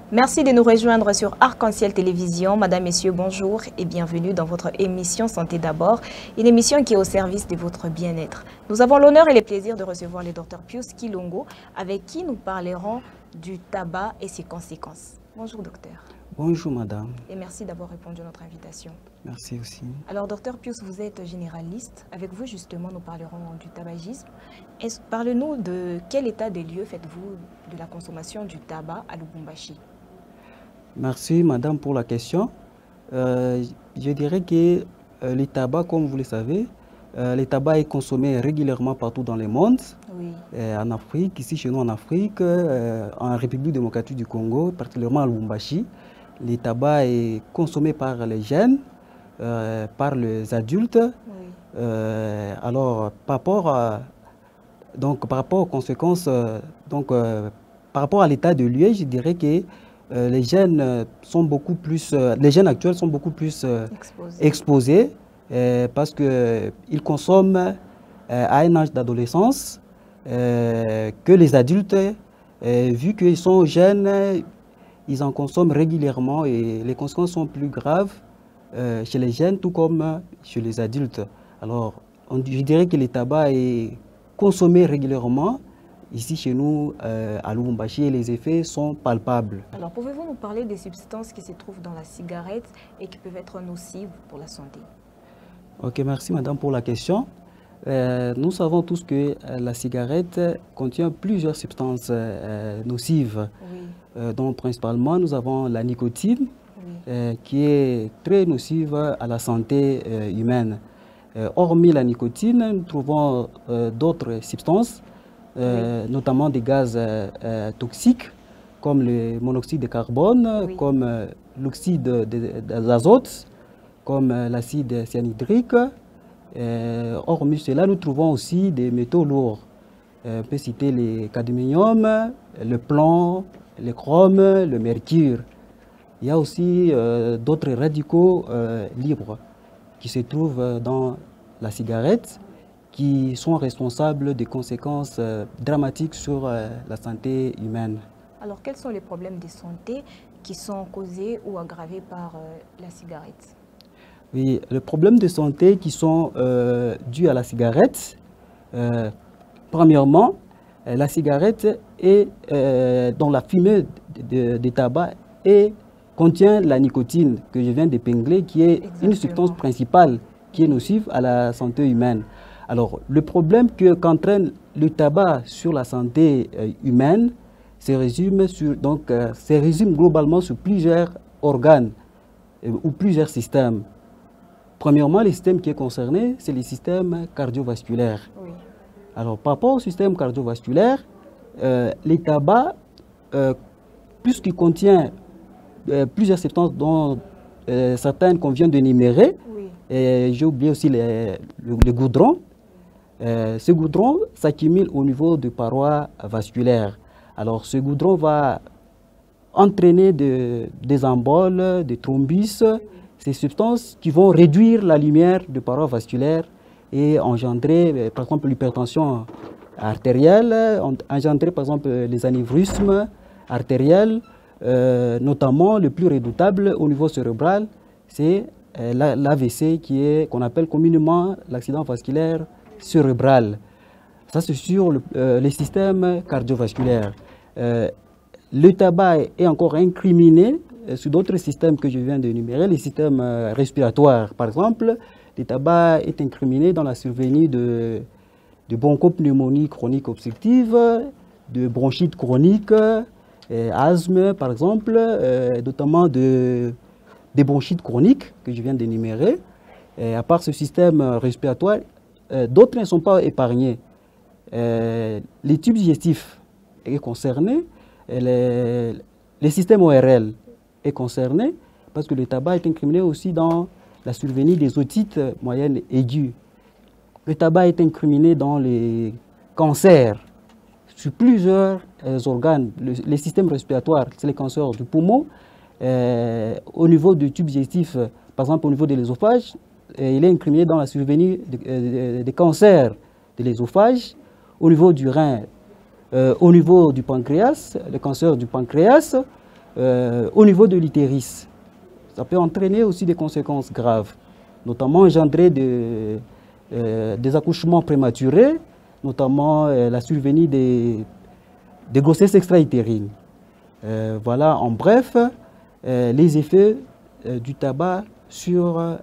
Merci de nous rejoindre sur Arc-en-Ciel Télévision. Madame, Messieurs, bonjour et bienvenue dans votre émission Santé d'abord, une émission qui est au service de votre bien-être. Nous avons l'honneur et le plaisir de recevoir le Dr Pius Kilongo, avec qui nous parlerons du tabac et ses conséquences. Bonjour docteur. Bonjour madame. Et merci d'avoir répondu à notre invitation. Merci aussi. Alors docteur Pius, vous êtes généraliste. Avec vous justement, nous parlerons du tabagisme. Parlez-nous de quel état des lieux faites-vous de la consommation du tabac à Lubumbashi? Merci madame pour la question. Je dirais que le tabac, comme vous le savez, le tabac est consommé régulièrement partout dans le monde. Oui. En Afrique, ici chez nous en Afrique, en République démocratique du Congo, particulièrement à Lubumbashi. Le tabac est consommé par les jeunes, par les adultes. Oui. Alors, par rapport aux conséquences, par rapport à l'état de lieu, je dirais que les jeunes les jeunes actuels sont beaucoup plus exposés parce qu'ils consomment à un âge d'adolescence que les adultes, vu qu'ils sont jeunes, ils en consomment régulièrement et les conséquences sont plus graves chez les jeunes tout comme chez les adultes. Alors, je dirais que le tabac est consommé régulièrement ici chez nous à Lubumbashi et les effets sont palpables. Alors, pouvez-vous nous parler des substances qui se trouvent dans la cigarette et qui peuvent être nocives pour la santé? Ok, merci madame pour la question. Nous savons tous que la cigarette contient plusieurs substances nocives, oui. Dont principalement nous avons la nicotine, oui. Qui est très nocive à la santé humaine. Hormis la nicotine, nous trouvons d'autres substances, oui. Notamment des gaz toxiques, comme le monoxyde de carbone, oui. Comme l'oxyde d'azote, comme l'acide cyanhydrique. Hormis cela, nous trouvons aussi des métaux lourds. On peut citer le cadmium, le plomb, le chrome, le mercure. Il y a aussi d'autres radicaux libres qui se trouvent dans la cigarette, qui sont responsables des conséquences dramatiques sur la santé humaine. Alors, quels sont les problèmes de santé qui sont causés ou aggravés par la cigarette? Oui, les problèmes de santé qui sont dus à la cigarette, premièrement, la cigarette dont la fumée de tabac contient la nicotine que je viens d'épingler, qui est une substance principale qui est nocive à la santé humaine. Alors, le problème qu'entraîne le tabac sur la santé humaine se résume globalement sur plusieurs organes ou plusieurs systèmes. Premièrement, le système qui est concerné, c'est le système cardiovasculaire. Oui. Alors, par rapport au système cardiovasculaire, le tabac, puisqu'il contient plusieurs substances dont certaines qu'on vient d'énumérer, oui. J'ai oublié aussi le goudron. Ce goudron s'accumule au niveau des parois vasculaires. Alors, ce goudron va entraîner des emboles, des thrombus, ces substances qui vont réduire la lumière des parois vasculaires et engendrer, par exemple, l'hypertension artérielle, engendrer, par exemple, les anévrismes artériels, notamment le plus redoutable au niveau cérébral, c'est l'AVC qu'on appelle communément l'accident vasculaire cérébral. Ça, c'est sur le système cardiovasculaire. Le tabac est encore incriminé sur d'autres systèmes que je viens d'énumérer, les systèmes respiratoires. Par exemple, le tabac est incriminé dans la survenue de bronchopneumonie chronique obstructive, de bronchite chronique, asthme par exemple, notamment des bronchites chroniques que je viens d'énumérer. À part ce système respiratoire, d'autres ne sont pas épargnés. Les tubes digestifs est concerné, le système ORL est concerné parce que le tabac est incriminé aussi dans la survenue des otites moyennes aiguës. Le tabac est incriminé dans les cancers sur plusieurs organes. Les systèmes respiratoires, c'est les cancers du poumon. Au niveau du tube digestif, par exemple au niveau de l'œsophage, il est incriminé dans la survenue des cancers de l'œsophage. Au niveau du rein, au niveau du pancréas, le cancer du pancréas, au niveau de l'utérus. Ça peut entraîner aussi des conséquences graves, notamment engendrer des accouchements prématurés, notamment la survenue des grossesses extra-utérines. Voilà en bref les effets du tabac sur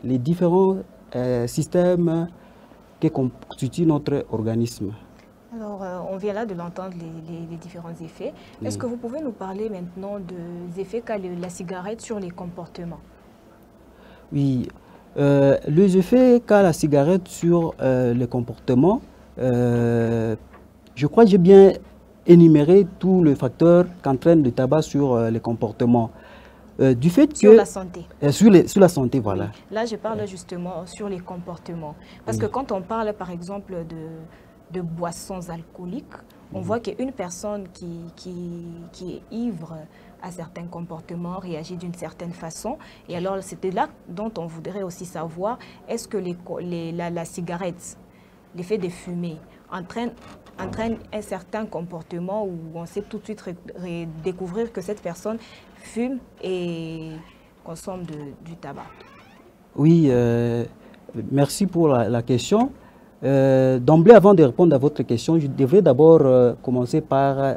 les différents systèmes qui constituent notre organisme. Alors, on vient là de l'entendre, les différents effets. Est-ce que vous pouvez nous parler maintenant des effets qu'a la cigarette sur les comportements? Oui, les effets qu'a la cigarette sur les comportements, je crois que j'ai bien énuméré tous les facteurs qu'entraîne le tabac sur les comportements. Du fait sur la santé. Sur la santé, voilà. Oui. Là, je parle justement sur les comportements. Parce que quand on parle, par exemple, de boissons alcooliques, on voit qu'une personne qui est ivre à certains comportements réagit d'une certaine façon. Et alors, c'était là dont on voudrait aussi savoir, est-ce que la cigarette, l'effet de fumer, entraîne un certain comportement où on sait tout de suite découvrir que cette personne fume et consomme du tabac? Oui, merci pour la question. D'emblée, avant de répondre à votre question, je devrais d'abord commencer par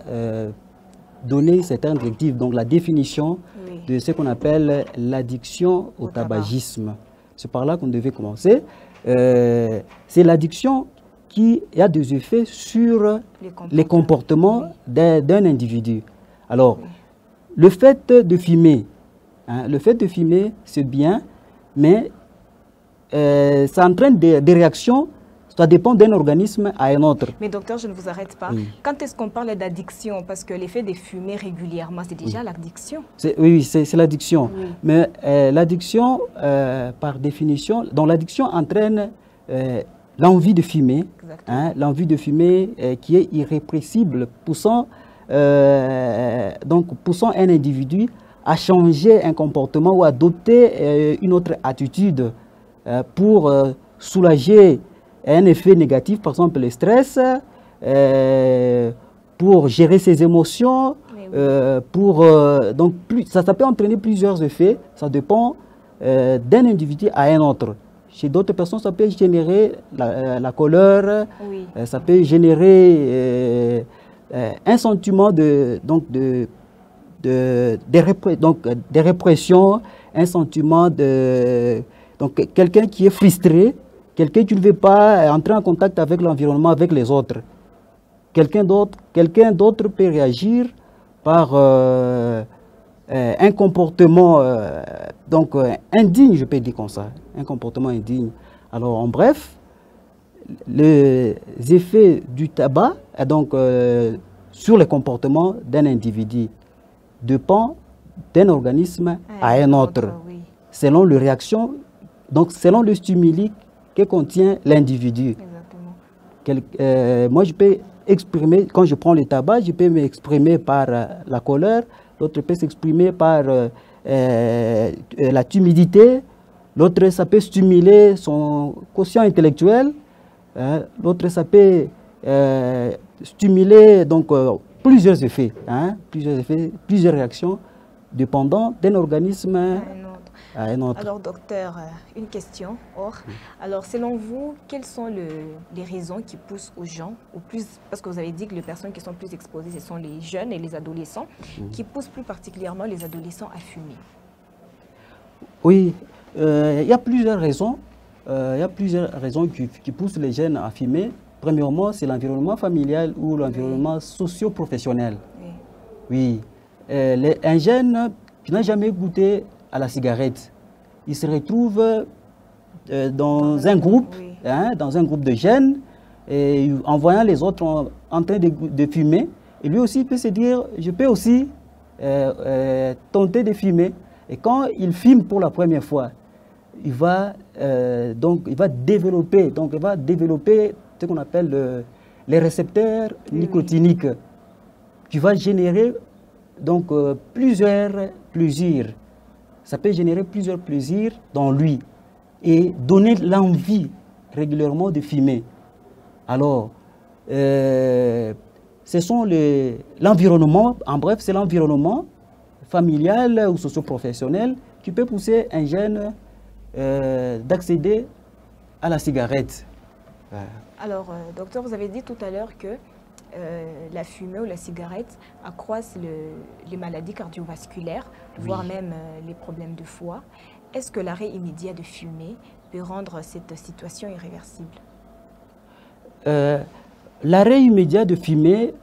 donner certaines directives, donc la définition de ce qu'on appelle l'addiction au tabagisme. C'est par là qu'on devait commencer. C'est l'addiction qui a des effets sur les comportements d'un individu. Alors, le fait de fumer, c'est bien, mais ça entraîne des réactions. Ça dépend d'un organisme à un autre. Mais docteur, je ne vous arrête pas. Oui. Quand est-ce qu'on parle d'addiction? Parce que l'effet de fumer régulièrement, c'est déjà l'addiction. Oui, c'est l'addiction. Oui. Mais l'addiction, par définition, donc l'addiction entraîne l'envie de fumer, l'envie de fumer qui est irrépressible, poussant un individu à changer un comportement ou à adopter une autre attitude pour soulager un effet négatif, par exemple le stress, pour gérer ses émotions, ça peut entraîner plusieurs effets, ça dépend d'un individu à un autre. Chez d'autres personnes, ça peut générer la colère, ça peut générer un sentiment de répression, un sentiment de... Donc quelqu'un qui est frustré, quelqu'un qui ne veut pas entrer en contact avec l'environnement, avec les autres. Quelqu'un d'autre peut réagir par un comportement indigne, je peux dire comme ça, un comportement indigne. Alors en bref, les effets du tabac sur le comportement d'un individu dépend d'un organisme à un autre, selon les réactions, donc selon le stimuli que contient l'individu. Moi, je peux exprimer, quand je prends le tabac, je peux m'exprimer par la colère, l'autre peut s'exprimer par la timidité, l'autre, ça peut stimuler son quotient intellectuel, l'autre, ça peut stimuler plusieurs effets, plusieurs réactions, dépendant d'un organisme à un autre. Alors, docteur, une question. Alors, selon vous, quelles sont les raisons qui poussent aux gens, parce que vous avez dit que les personnes qui sont plus exposées, ce sont les jeunes et les adolescents, qui poussent plus particulièrement les adolescents à fumer? Oui, il y a plusieurs raisons. Qui poussent les jeunes à fumer. Premièrement, c'est l'environnement familial ou l'environnement socio-professionnel. Oui. Un jeune qui n'a jamais goûté à la cigarette, il se retrouve dans un groupe de jeunes, et en voyant les autres en train de fumer, et lui aussi peut se dire, je peux aussi tenter de fumer. Et quand il fume pour la première fois, il va développer ce qu'on appelle les récepteurs nicotiniques, qui va générer plusieurs plaisirs. Ça peut générer plusieurs plaisirs dans lui et donner l'envie régulièrement de fumer. Alors, ce sont l'environnement, en bref, c'est l'environnement familiale ou socio-professionnelle qui peut pousser un jeune d'accéder à la cigarette. Alors, docteur, vous avez dit tout à l'heure que la fumée ou la cigarette accroissent les maladies cardiovasculaires, voire même les problèmes de foie. Est-ce que l'arrêt immédiat de fumer peut rendre cette situation irréversible? L'arrêt immédiat de fumer,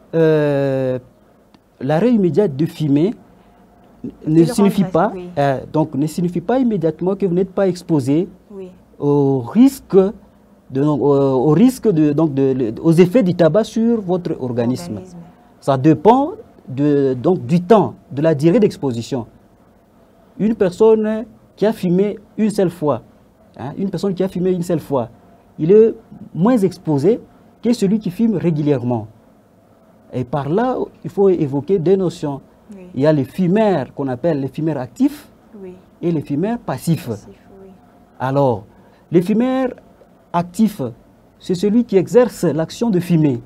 ne signifie pas, donc ne signifie pas immédiatement que vous n'êtes pas exposé au risque aux effets du tabac sur votre organisme. Ça dépend du temps, de la durée d'exposition. Une personne qui a fumé une seule fois, il est moins exposé que celui qui fume régulièrement. Et par là, il faut évoquer deux notions. Il y a les fumeurs qu'on appelle les fumeurs actifs et les fumeurs passifs. Alors, les fumeurs actifs, c'est celui qui exerce l'action de fumer.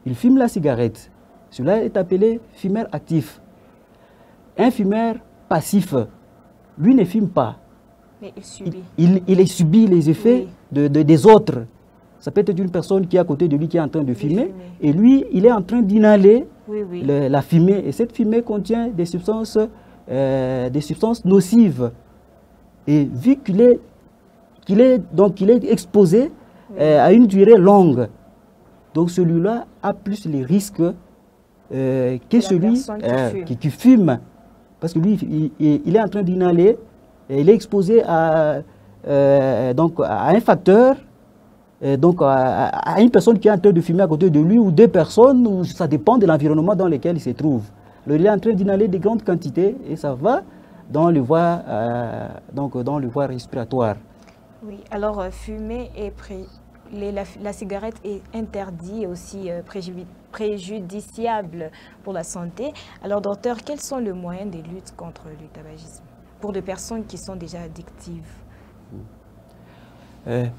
Il fume la cigarette. Cela est appelé fumeur actif. Un fumeur passif, lui ne fume pas. Mais il subit. Il subit les effets des autres. Ça peut être une personne qui est à côté de lui qui est en train de fumer. Et lui, il est en train d'inhaler la fumée. Et cette fumée contient des substances nocives. Et vu qu'il est exposé à une durée longue, donc celui-là a plus les risques que celui qui fume. Parce que lui, il est en train d'inhaler, et il est exposé à un facteur, donc à une personne qui est en train de fumer à côté de lui, ou deux personnes, ou ça dépend de l'environnement dans lequel il se trouve. Alors, il est en train d'inhaler des grandes quantités et ça va dans le voie respiratoire. Oui, alors fumer et la cigarette est interdite et aussi préjudiciable pour la santé. Alors docteur, quels sont les moyens de lutte contre le tabagisme pour les personnes qui sont déjà addictives?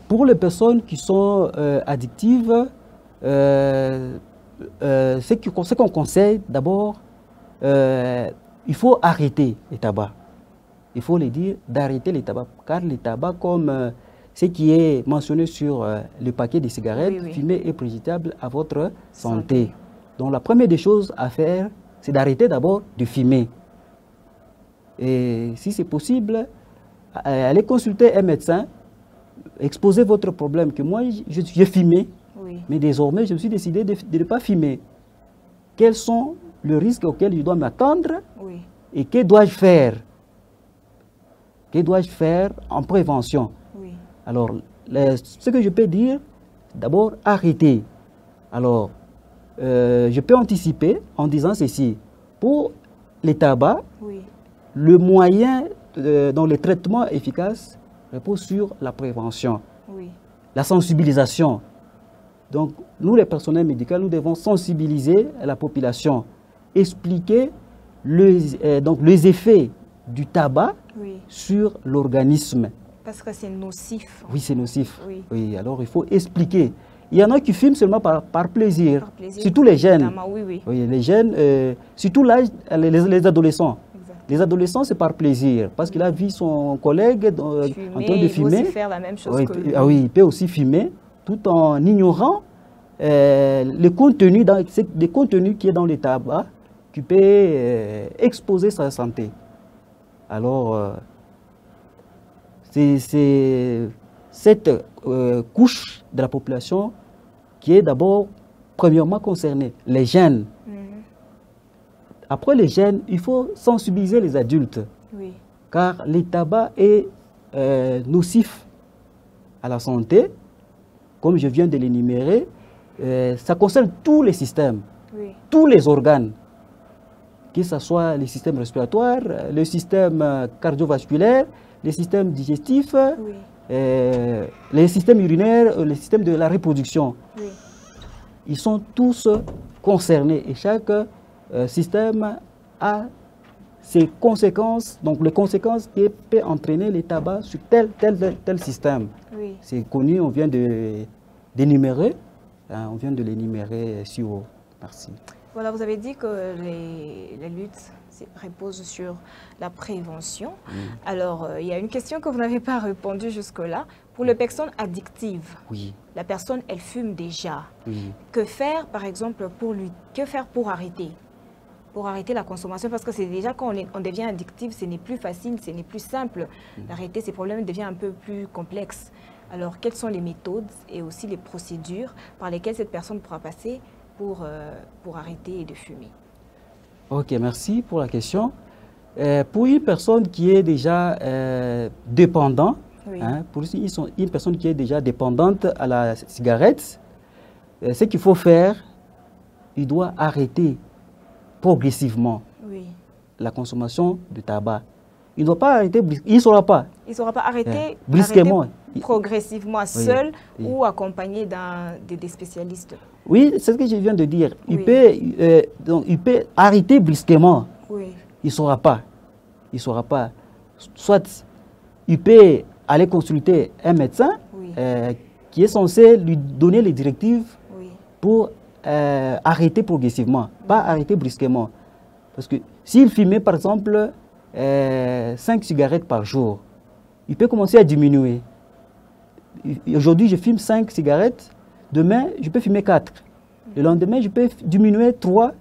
Pour les personnes qui sont addictives, ce qu'on conseille d'abord, il faut arrêter le tabac. Il faut les dire d'arrêter le tabac, car le tabac, comme ce qui est mentionné sur le paquet de cigarettes, fumer est préjudiciable à votre santé. Donc la première des choses à faire, c'est d'arrêter d'abord de fumer. Et si c'est possible, allez consulter un médecin, exposez votre problème, que moi j'ai fumé, mais désormais je me suis décidé de ne pas fumer. Quels sont les risques auxquels je dois m'attendre et que dois-je faire? Que dois-je faire en prévention? Alors, ce que je peux dire, d'abord, arrêter. Alors, je peux anticiper en disant ceci. Pour les tabacs, le moyen dans le traitement efficace repose sur la prévention, la sensibilisation. Donc, nous, les personnels médicaux, nous devons sensibiliser la population, expliquer les effets du tabac sur l'organisme. Parce que c'est nocif. Oui, c'est nocif. Oui, alors il faut expliquer. Il y en a qui fument seulement par plaisir. Surtout les jeunes. Oui, les jeunes, surtout l'âge, les adolescents. Exact. Les adolescents, c'est par plaisir. Parce qu'il a vu son collègue en train de fumer. Il peut aussi faire la même chose que lui. Ah oui, il peut aussi fumer tout en ignorant le contenu qui est dans le tabac qui peut exposer sa santé. Alors, c'est cette couche de la population qui est d'abord, premièrement, concernée, les jeunes. Après les jeunes, il faut sensibiliser les adultes, car le tabac est nocif à la santé, comme je viens de l'énumérer. Ça concerne tous les systèmes, tous les organes, que ce soit le système respiratoire, le système cardiovasculaire, les systèmes digestifs, les systèmes urinaires, les systèmes de la reproduction. Ils sont tous concernés et chaque système a ses conséquences, donc les conséquences qui peuvent entraîner le tabac sur tel système. C'est connu, on vient d'énumérer, on vient de l'énumérer si haut. Merci. Voilà, vous avez dit que les luttes reposent sur la prévention. Alors, il y a une question que vous n'avez pas répondu jusque-là. Pour les personnes addictives, la personne, elle fume déjà. Que faire, par exemple, pour arrêter? Pour arrêter la consommation, parce que c'est déjà quand on devient addictif, ce n'est plus facile, ce n'est plus simple d'arrêter. Ces problèmes deviennent un peu plus complexes. Alors, quelles sont les méthodes et aussi les procédures par lesquelles cette personne pourra passer pour arrêter de fumer? Ok, merci pour la question. Pour une personne qui est déjà dépendante, pour une personne qui est déjà dépendante à la cigarette, ce qu'il faut faire, il doit arrêter progressivement la consommation de tabac. Il ne doit pas arrêter, il ne saura pas. Il ne saura pas arrêter brusquement. Progressivement, seul ou accompagné des spécialistes. Oui, c'est ce que je viens de dire. Il peut arrêter brusquement. Il ne saura pas. Il ne saura pas. Soit il peut aller consulter un médecin qui est censé lui donner les directives pour arrêter progressivement, pas arrêter brusquement. Parce que s'il fumait par exemple 5 cigarettes par jour, il peut commencer à diminuer. Aujourd'hui, je fume 5 cigarettes, demain, je peux fumer 4. Le lendemain, je peux diminuer 3,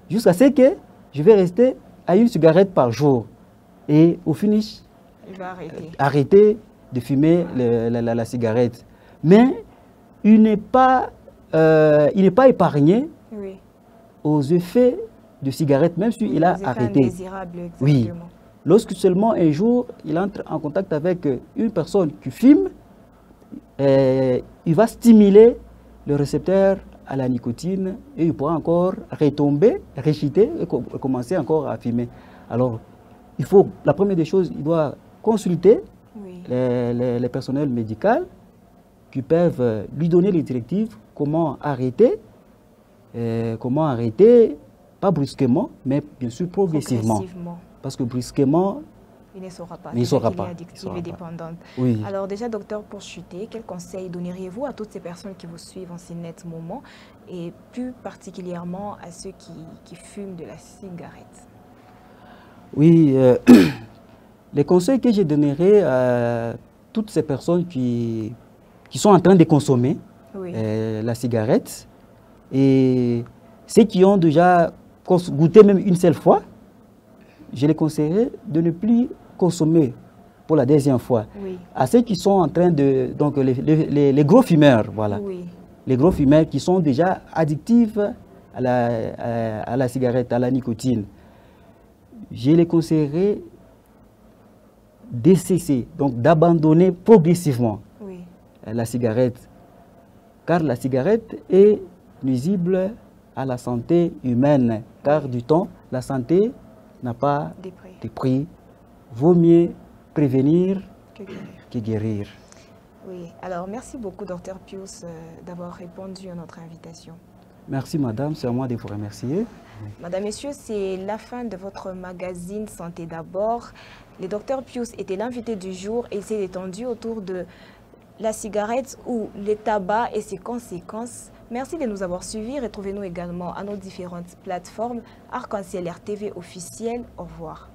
jusqu'à ce que je vais rester à 1 cigarette par jour. Et au finish, il va arrêter de fumer la cigarette. Mais il n'est pas épargné aux effets de cigarette, même s'il a arrêté. Oui. Lorsque seulement un jour, il entre en contact avec une personne qui fume, il va stimuler le récepteur à la nicotine et il pourra encore retomber, rechuter et commencer encore à fumer. Alors, la première des choses, il doit consulter les personnels médicaux qui peuvent lui donner les directives comment arrêter, pas brusquement, mais bien sûr progressivement. Parce que brusquement, il ne saura pas. Il ne saura pas. Addictive et dépendante. Alors déjà, docteur, pour chuter, quels conseils donneriez-vous à toutes ces personnes qui vous suivent en ces nets moments et plus particulièrement à ceux qui fument de la cigarette? Oui, les conseils que je donnerais à toutes ces personnes qui sont en train de consommer la cigarette et ceux qui ont déjà goûté même une seule fois, je les conseillerais de ne plus consommer pour la deuxième fois. À ceux qui sont en train de... Donc les gros fumeurs, voilà. Les gros fumeurs qui sont déjà addictifs à la cigarette, à la nicotine. Je les conseillerais de cesser, donc d'abandonner progressivement la cigarette. Car la cigarette est nuisible à la santé humaine. Car du temps, la santé n'a pas de prix. Vaut mieux prévenir que guérir. Oui, alors merci beaucoup, Dr Pius, d'avoir répondu à notre invitation. Merci, madame, c'est à moi de vous remercier. Madame, messieurs, c'est la fin de votre magazine Santé d'abord. Le Dr Pius était l'invité du jour et il s'est étendu autour de la cigarette ou le tabac et ses conséquences. Merci de nous avoir suivis. Retrouvez-nous également à nos différentes plateformes Arc-en-Ciel RTV officiel. Au revoir.